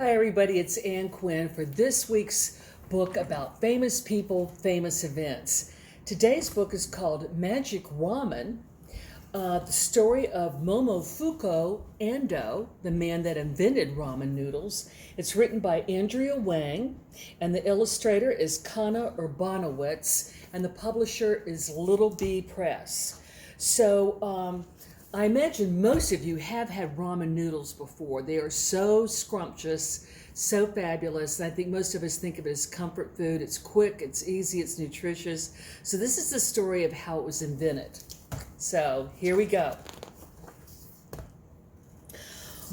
Hi, everybody. It's Anne Quinn for this week's book about famous people, famous events. Today's book is called Magic Ramen, the story of Momofuko Ando, the man that invented ramen noodles. It's written by Andrea Wang, and the illustrator is Kana Urbanowitz, and the publisher is Little B Press. I imagine most of you have had ramen noodles before. They are so scrumptious, so fabulous. And I think most of us think of it as comfort food. It's quick, it's easy, it's nutritious. So this is the story of how it was invented. So here we go.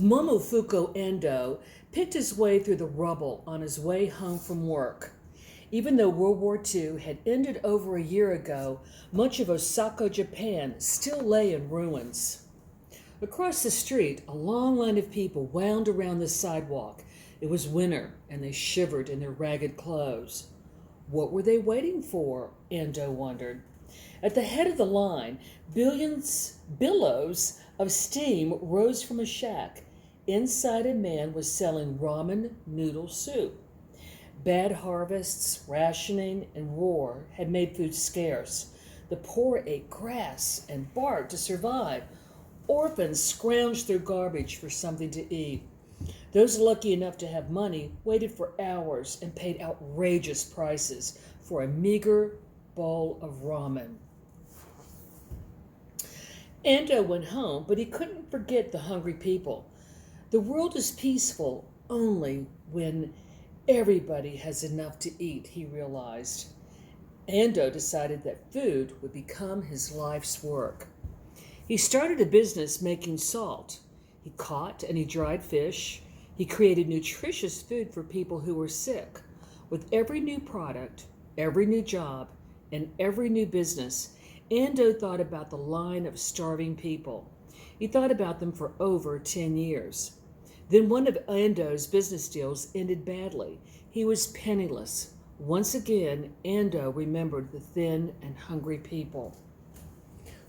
Momofuko Ando picked his way through the rubble on his way home from work. Even though World War II had ended over a year ago, much of Osaka, Japan still lay in ruins. Across the street, a long line of people wound around the sidewalk. It was winter, and they shivered in their ragged clothes. What were they waiting for? Ando wondered. At the head of the line, billows of steam rose from a shack. Inside, a man was selling ramen noodle soup. Bad harvests, rationing, and war had made food scarce. The poor ate grass and bark to survive. Orphans scrounged through garbage for something to eat. Those lucky enough to have money waited for hours and paid outrageous prices for a meager bowl of ramen. Ando went home, but he couldn't forget the hungry people. The world is peaceful only when everybody has enough to eat, he realized. Ando decided that food would become his life's work. He started a business making salt. He caught and he dried fish. He created nutritious food for people who were sick. With every new product, every new job, and every new business, Ando thought about the line of starving people. He thought about them for over 10 years. Then one of Ando's business deals ended badly. He was penniless. Once again, Ando remembered the thin and hungry people.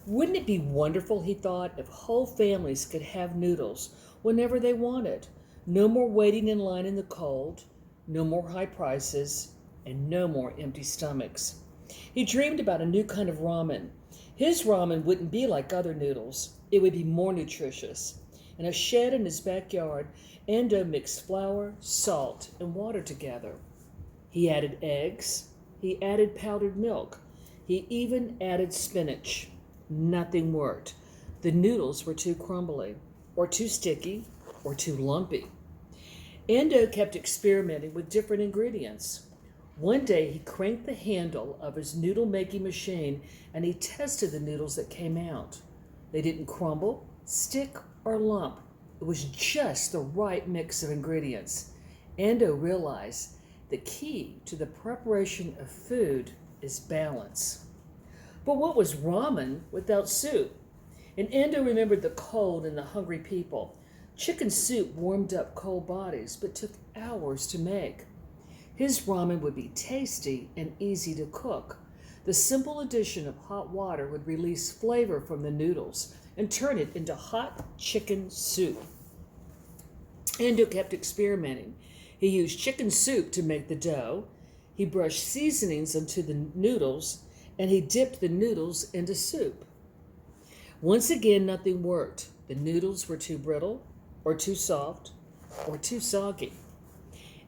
Wouldn't it be wonderful, he thought, if whole families could have noodles whenever they wanted? No more waiting in line in the cold, no more high prices, and no more empty stomachs. He dreamed about a new kind of ramen. His ramen wouldn't be like other noodles. It would be more nutritious. In a shed in his backyard, Ando mixed flour, salt, and water together. He added eggs. He added powdered milk. He even added spinach. Nothing worked. The noodles were too crumbly, or too sticky, or too lumpy. Ando kept experimenting with different ingredients. One day he cranked the handle of his noodle-making machine and he tested the noodles that came out. They didn't crumble, stick, or lump. It was just the right mix of ingredients. Ando realized the key to the preparation of food is balance. But what was ramen without soup? And Ando remembered the cold and the hungry people. Chicken soup warmed up cold bodies, but took hours to make. His ramen would be tasty and easy to cook. The simple addition of hot water would release flavor from the noodles and turn it into hot chicken soup. Ando kept experimenting. He used chicken soup to make the dough. He brushed seasonings into the noodles, and he dipped the noodles into soup. Once again, nothing worked. The noodles were too brittle, or too soft, or too soggy.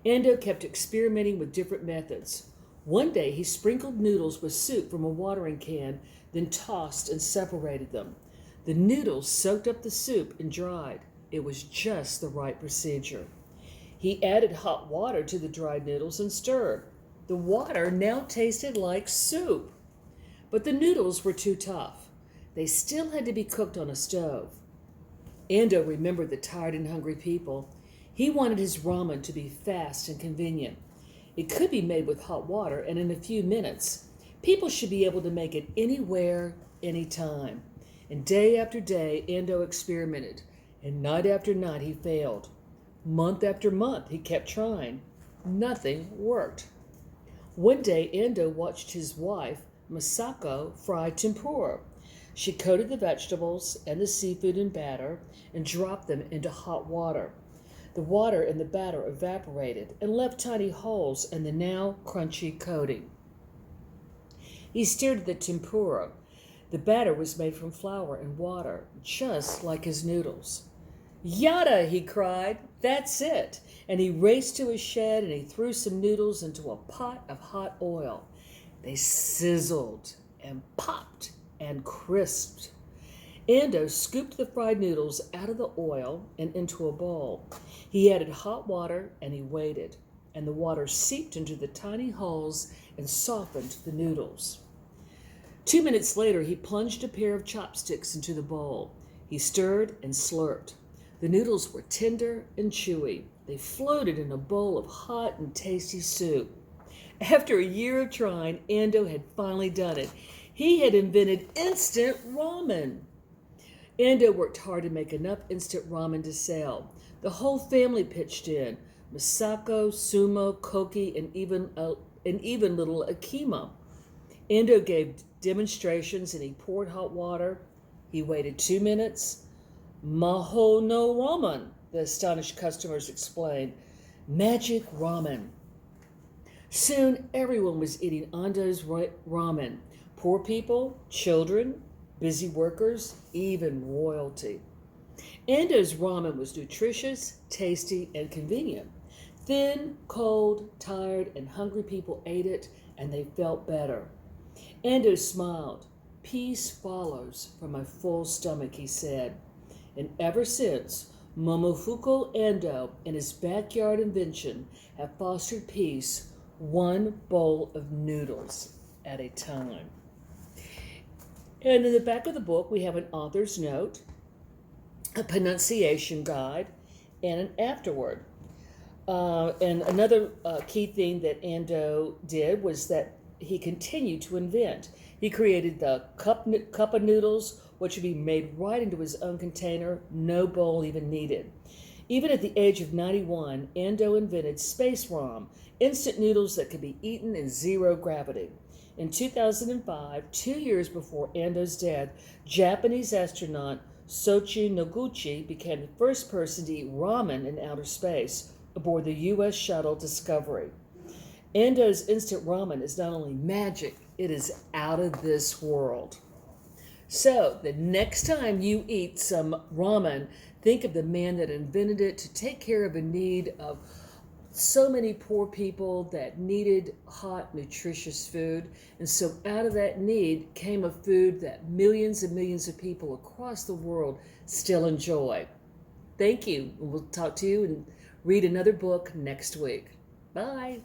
Ando kept experimenting with different methods. One day, he sprinkled noodles with soup from a watering can, then tossed and separated them. The noodles soaked up the soup and dried. It was just the right procedure. He added hot water to the dried noodles and stirred. The water now tasted like soup. But the noodles were too tough. They still had to be cooked on a stove. Ando remembered the tired and hungry people. He wanted his ramen to be fast and convenient. It could be made with hot water and in a few minutes. People should be able to make it anywhere, anytime. And day after day, Ando experimented. And night after night, he failed. Month after month, he kept trying. Nothing worked. One day, Ando watched his wife, Masako, fry tempura. She coated the vegetables and the seafood in batter and dropped them into hot water. The water in the batter evaporated and left tiny holes in the now crunchy coating. He stared at the tempura. The batter was made from flour and water, just like his noodles. Yada, he cried. That's it. And he raced to his shed and he threw some noodles into a pot of hot oil. They sizzled and popped and crisped. Ando scooped the fried noodles out of the oil and into a bowl. He added hot water and he waited, and the water seeped into the tiny holes and softened the noodles. 2 minutes later, he plunged a pair of chopsticks into the bowl. He stirred and slurped. The noodles were tender and chewy. They floated in a bowl of hot and tasty soup. After a year of trying, Ando had finally done it. He had invented instant ramen. Ando worked hard to make enough instant ramen to sell. The whole family pitched in. Misako, Sumo, Koki, and even little Akima. Ando gave demonstrations and he poured hot water. He waited 2 minutes. Maho no ramen, the astonished customers explained. Magic ramen. Soon everyone was eating Ando's ramen. Poor people, children, busy workers, even royalty. Ando's ramen was nutritious, tasty, and convenient. Thin, cold, tired, and hungry people ate it, and they felt better. Ando smiled. Peace follows from a full stomach, he said. And ever since, Momofuko Ando and his backyard invention have fostered peace one bowl of noodles at a time. And in the back of the book, we have an author's note, a pronunciation guide, and an afterword. And another key thing that Ando did was that he continued to invent. He created the cup of noodles, which would be made right into his own container, no bowl even needed. Even at the age of 91, Ando invented Space Ram, instant noodles that could be eaten in zero gravity. In 2005, 2 years before Ando's death, Japanese astronaut Soichi Noguchi became the first person to eat ramen in outer space aboard the U.S. shuttle Discovery. Ando's instant ramen is not only magic, it is out of this world. So, the next time you eat some ramen, think of the man that invented it to take care of a need of so many poor people that needed hot, nutritious food. And so out of that need came a food that millions and millions of people across the world still enjoy. Thank you. We'll talk to you and read another book next week. Bye.